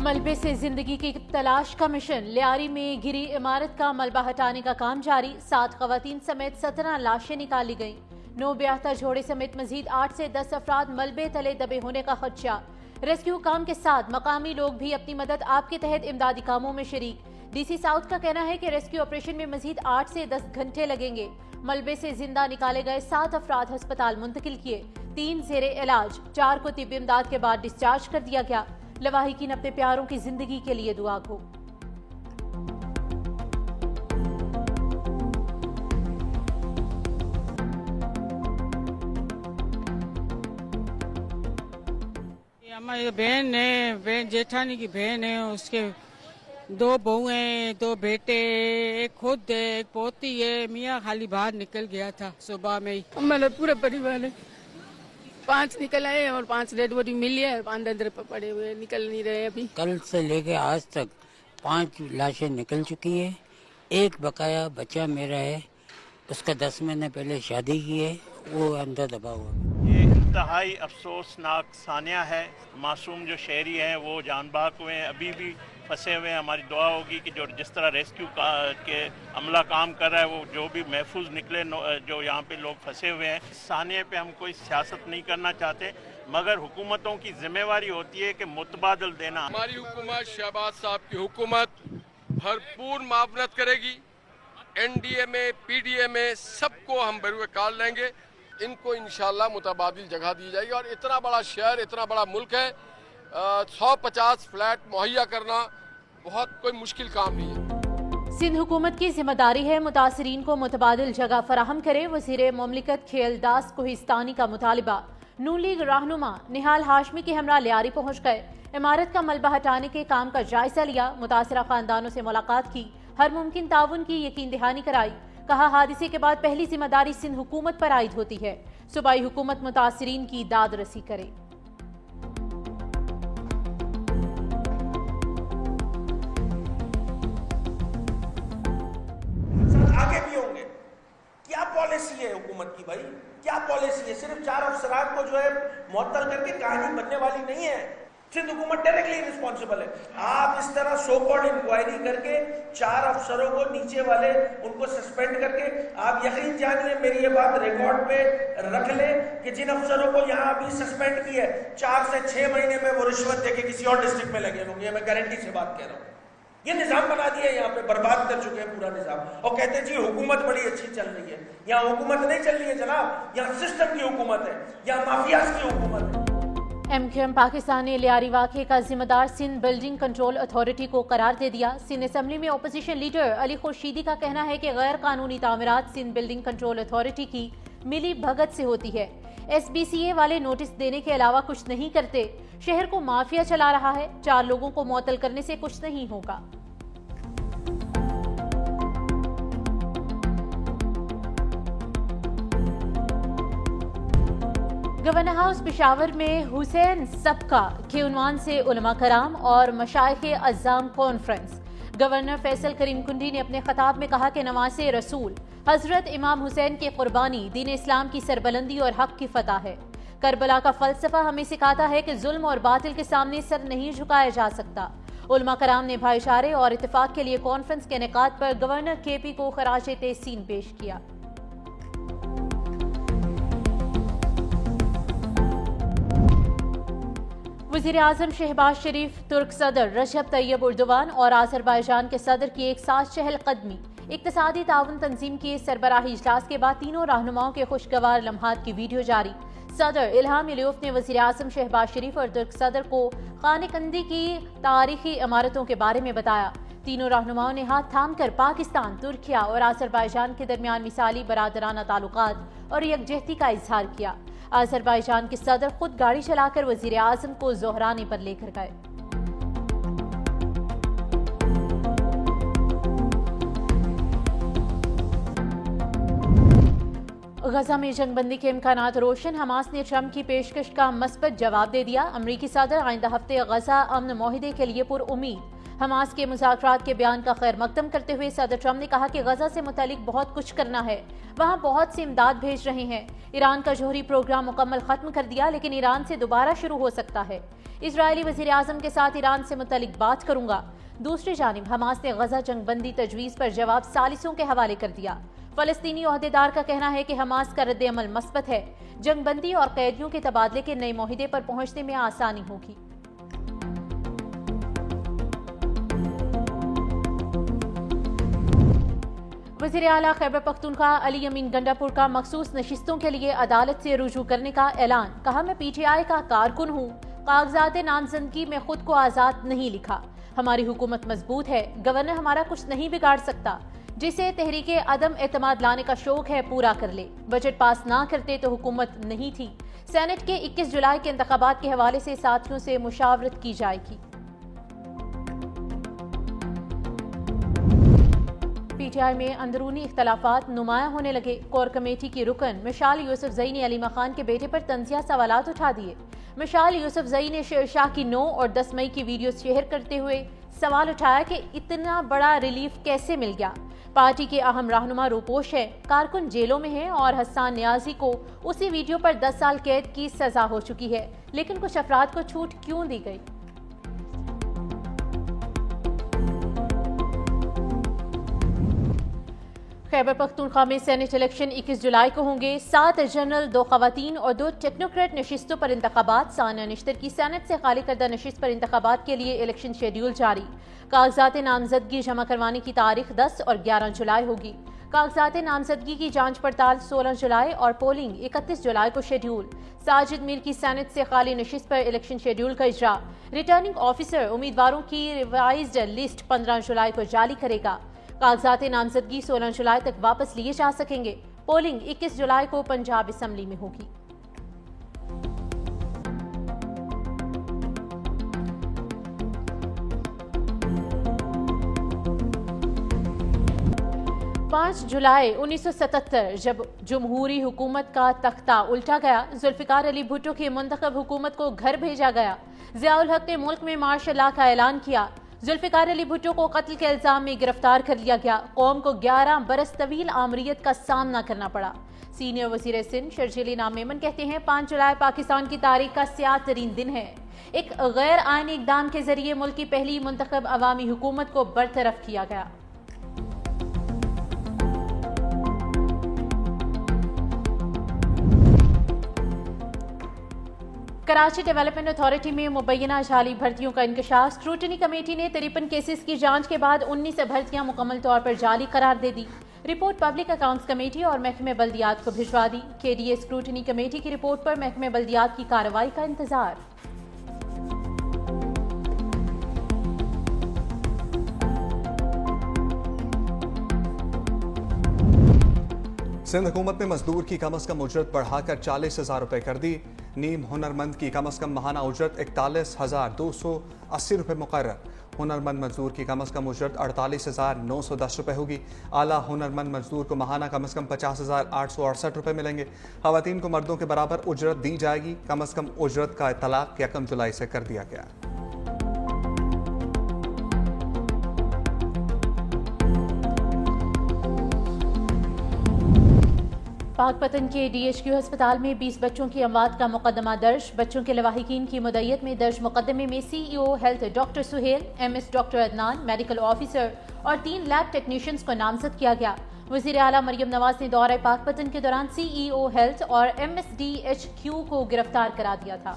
मलबे से जिंदगी की तलाश का मिशन। लियारी में गिरी इमारत का मलबा हटाने का काम जारी। 7 खवातीन समेत 17 लाशें निकाली गईं। 9 ब्याहता जोड़े समेत मजीद 8 से 10 अफराद मलबे तले दबे होने का खदशा। रेस्क्यू काम के साथ मकामी लोग भी अपनी मदद आपके तहत इमदादी कामों में शरीक। डीसी साउथ का कहना है कि रेस्क्यू ऑपरेशन में मजीद 8 से 10 घंटे लगेंगे। मलबे से जिंदा निकाले गए 7 अफराद अस्पताल मुंतकिल किए। 3 जेरे इलाज, 4 को तिब्बी इमदाद के बाद डिस्चार्ज कर दिया गया। लवाहिकीन अपने प्यारों की जिंदगी के लिए दुआ गो। हमारी बहन है, बहन जेठानी की बहन है, उसके 2 बहू हैं, 2 बेटे, एक खुद है, एक पोती है। मियाँ खाली बाहर निकल गया था सुबह में ही। हमारा पूरा परिवार है, 5 निकल आए और 5 डेड बॉडी मिली है, 5 अंदर पड़े हुए निकल नहीं रहे अभी। कल से लेके आज तक 5 लाशें निकल चुकी है। एक बकाया बच्चा मेरा है, उसका 10 महीने पहले शादी की है, वो अंदर दबा हुआ। ये इंतहाई अफसोसनाक सानिया है। मासूम जो शहरी हैं वो जान बाहक हुए हैं, अभी भी फंसे हुए हैं। हमारी दुआ होगी कि जो जिस तरह रेस्क्यू के अमला काम कर रहा है वो जो भी महफूज निकले जो यहाँ पे लोग फंसे हुए हैं। सानिया पे हम कोई सियासत नहीं करना चाहते, मगर हुकूमतों की जिम्मेवारी होती है कि मुतबादल देना। हमारी हुकूमत, शहबाज साहब की हुकूमत भरपूर मावनत करेगी। एनडीए में, पीडीए में सबको हम बरूए काल लेंगे। इनको इंशाल्लाह मुतबादिल जगह दी जाएगी। और इतना बड़ा शहर, इतना बड़ा मुल्क है, 150 फ्लैट मुहैया करना बहुत कोई मुश्किल काम नहीं है। सिंध हुकूमत की जिम्मेदारी है मुतासरीन को मुतबादिल जगह फराहम करे। वज़ीर मुमलिकत खेलदास कोहिस्तानी का मुतालिबा। नून लीग रहनुमा निहाल हाशमी के हमरा लियारी पहुँच गए। इमारत का मलबा हटाने के काम का जायजा लिया। मुतासरा खानदानों से मुलाकात की। हर मुमकिन ताउन की यकीन दहानी कराई। कहा हादसे के बाद पहली जिम्मेदारी सिंध हुकूमत पर आयद होती है। सूबाई हुकूमत मुतासरीन की दाद रसी करे। आगे भी होंगे। क्या पॉलिसी है हुकूमत की भाई, क्या पॉलिसी है? सिर्फ 4 अफसरात को जो है मुअत्तल करके कहानी बनने वाली नहीं है। सिंध हुकूमत डायरेक्टली रिस्पॉन्सिबल है। आप इस तरह सो कॉल्ड इंक्वायरी करके 4 अफसरों को नीचे वाले उनको सस्पेंड करके, आप यकीन जानिए, मेरी ये बात रिकॉर्ड पे रख ले कि जिन अफसरों को यहाँ अभी सस्पेंड किया है, 4 से 6 महीने में वो रिश्वत देके किसी और डिस्ट्रिक्ट में लगे होंगे। मैं गारंटी से बात कह रहा हूँ। ये निजाम बना दिया, यहाँ पे बर्बाद कर चुके हैं पूरा निजाम। और कहते हैं जी हुकूमत बड़ी अच्छी चल रही है। यहाँ हुकूमत नहीं चल रही है जनाब, यहाँ सिस्टम की हुकूमत है, यहाँ माफियाज की हुकूमत है। MQM पाकिस्तान ने लियारी वाक़े का जिम्मेदार सिंध बिल्डिंग कंट्रोल अथॉरिटी को करार दे दिया। सिंध असम्बली में अपोजिशन लीडर अली खुर्शीदी का कहना है कि गैर कानूनी तामीरात सिंध बिल्डिंग कंट्रोल अथॉरिटी की मिली भगत से होती है। SBCA वाले नोटिस देने के अलावा कुछ नहीं करते। शहर को माफिया चला रहा है। 4 लोगों को मुअत्तल करने से कुछ नहीं होगा। गवर्नर हाउस पेशावर में हुसैन सबका के उन्वान से उलमा कराम और मशाइखे अज़्ज़ाम कॉन्फ्रेंस। गवर्नर फैसल करीम कुंडी ने अपने खताब में कहा कि नवासे रसूल हजरत इमाम हुसैन की कुर्बानी दीन इस्लाम की सरबलंदी और हक की फतह है। करबला का फलसफा हमें सिखाता है कि जुल्म और बातिल के सामने सर नहीं झुकाया जा सकता। उलमा कराम ने भाईचारे और इत्तेफाक के लिए कॉन्फ्रेंस के इनेकाद पर गवर्नर KP को खराज तहसीन पेश किया। वज़ीर आज़म शहबाज शरीफ, तुर्क सदर रजब तैयब उर्दवान और आज़रबाईजान के सदर की एक साथ चहलकदमी। इक्तिसादी ताउन तंजीम के सरबराही इजलास के बाद तीनों रहनुमाओं के खुशगवार लम्हात की वीडियो जारी। सदर इल्हाम अलियूफ ने वज़ीर आज़म शहबाज शरीफ और तुर्क सदर को खाने-कंदी की तारीखी इमारतों के बारे में बताया। तीनों रहनुमाओं ने हाथ थाम कर पाकिस्तान, तुर्किया और आज़रबाईजान के दरमियान मिसाली बरादराना ताल्लुकात और यकजहती का इजहार किया। आज़रबाईजान के सदर खुद गाड़ी चलाकर वज़ीर आज़म को ज़ोहराने पर लेकर गए। غزہ میں جنگ بندی کے امکانات روشن، حماس نے ٹرمپ کی پیشکش کا مثبت جواب دے دیا۔ امریکی صدر آئندہ ہفتے غزہ امن معاہدے کے لیے پر امید۔ حماس کے مذاکرات کے بیان کا خیر مقدم کرتے ہوئے صدر ٹرمپ نے کہا کہ غزہ سے متعلق بہت کچھ کرنا ہے، وہاں بہت سی امداد بھیج رہے ہیں۔ ایران کا جوہری پروگرام مکمل ختم کر دیا، لیکن ایران سے دوبارہ شروع ہو سکتا ہے۔ اسرائیلی وزیر اعظم کے ساتھ ایران سے متعلق بات کروں گا۔ دوسری جانب حماس نے غزہ جنگ بندی تجویز پر جواب ثالثوں کے حوالے کر دیا۔ فلسطینی عہدیدار کا کہنا ہے کہ حماس کا رد عمل مثبت ہے، جنگ بندی اور قیدیوں کے تبادلے کے نئے معاہدے پر پہنچنے میں آسانی ہوگی۔ وزیر اعلیٰ خیبر پختونخوا علی امین گنڈاپور کا مخصوص نشستوں کے لیے عدالت سے رجوع کرنے کا اعلان۔ کہا، میں پی ٹی آئی کا کارکن ہوں، کاغذات نامزدگی میں خود کو آزاد نہیں لکھا۔ ہماری حکومت مضبوط ہے، گورنر ہمارا کچھ نہیں بگاڑ سکتا۔ جسے تحریک عدم اعتماد لانے کا شوق ہے پورا کر لے۔ بجٹ پاس نہ کرتے تو حکومت نہیں تھی۔ سینٹ کے 21 جولائی کے انتخابات کے حوالے سے ساتھیوں سے مشاورت کی جائے گی۔ پی ٹی آئی میں اندرونی اختلافات نمایاں ہونے لگے۔ کور کمیٹی کی رکن مشال یوسف زئی نے علی مخان کے بیٹے پر طنزیہ سوالات اٹھا دیے۔ مشال یوسف زئی نے شیر شاہ کی 9 اور 10 مئی کی ویڈیوز شیئر کرتے ہوئے سوال اٹھایا کہ اتنا بڑا ریلیف کیسے مل گیا۔ پارٹی کے اہم رہنما روپوش ہے، کارکن جیلوں میں ہیں اور حسان نیازی کو اسی ویڈیو پر 10 سال قید کی سزا ہو چکی ہے، لیکن کچھ افراد کو چھوٹ کیوں دی گئی؟ خیبر پختونخوا میں سینٹ الیکشن 21 جولائی کو ہوں گے۔ 7 جنرل، 2 خواتین اور 2 ٹیکنوکریٹ نشستوں پر انتخابات۔ ثانیہ نشتر کی سینٹ سے خالی کردہ نشست پر انتخابات کے لیے الیکشن شیڈیول جاری۔ کاغذات نامزدگی جمع کروانے کی تاریخ 10 اور 11 جولائی ہوگی۔ کاغذات نامزدگی کی جانچ پڑتال 16 جولائی اور پولنگ 31 جولائی کو شیڈیول۔ ساجد میر کی سینٹ سے خالی نشست پر الیکشن شیڈیول کا اجرا۔ ریٹرننگ آفیسر امیدواروں کی ریوائزڈ لسٹ 15 جولائی کو جاری کرے گا۔ کاغذات نامزدگی 16 جولائی تک واپس لیے جا سکیں گے۔ پولنگ 21 جولائی کو پنجاب اسمبلی میں ہوگی۔ پانچ جولائی 1977 جب جمہوری حکومت کا تختہ الٹا گیا، ذوالفقار علی بھٹو کی منتخب حکومت کو گھر بھیجا گیا۔ ضیاء الحق نے ملک میں مارشل لا کا اعلان کیا۔ ذوالفقار علی بھٹو کو قتل کے الزام میں گرفتار کر لیا گیا۔ قوم کو 11 برس طویل آمریت کا سامنا کرنا پڑا۔ سینئر وزیر سندھ شرجیل انعام میمن کہتے ہیں 5 جولائی پاکستان کی تاریخ کا سیاہ ترین دن ہے۔ ایک غیر آئینی اقدام کے ذریعے ملک کی پہلی منتخب عوامی حکومت کو برطرف کیا گیا۔ کراچی ڈیولپمنٹ اتھارٹی میں مبینہ جعلی بھرتیوں کا انکشاف۔ اسکروٹنی کمیٹی نے 53 کیسز کی جانچ کے بعد 19 بھرتیاں مکمل طور پر جعلی قرار دے دی۔ رپورٹ پبلک اکاؤنٹس کمیٹی اور محکمہ بلدیات کو بھجوا دی۔ کے ڈی اے اسکروٹنی کمیٹی کی رپورٹ پر محکمہ بلدیات کی کارروائی کا انتظار۔ سندھ حکومت نے مزدور کی کم از کم اجرت بڑھا کر 40,000 روپے کر دی۔ نیم ہنرمند کی کم از کم ماہانہ اجرت 41,280 روپے مقرر۔ ہنرمند مزدور کی کم از کم اجرت 48,910 روپے ہوگی۔ اعلیٰ ہنرمند مزدور کو ماہانہ کم از کم 50,868 روپے ملیں گے۔ خواتین کو مردوں کے برابر اجرت دی جائے گی۔ کم از کم اجرت کا اطلاق 1 جولائی سے کر دیا گیا۔ پاک پتن کے ڈی ایچ کیو ہسپتال میں 20 بچوں کی اموات کا مقدمہ درج۔ بچوں کے لواحقین کی مدعیت میں درج مقدمے میں C E O health doctor Sohail, M S doctor Adnan, medical officer اور 3 لیب ٹیکنیشینز کو نامزد کیا گیا۔ وزیر اعلیٰ مریم نواز نے دورہ پاک پتن کے دوران سی ای او ہیلتھ اور M S D H Q کو گرفتار کرا دیا تھا۔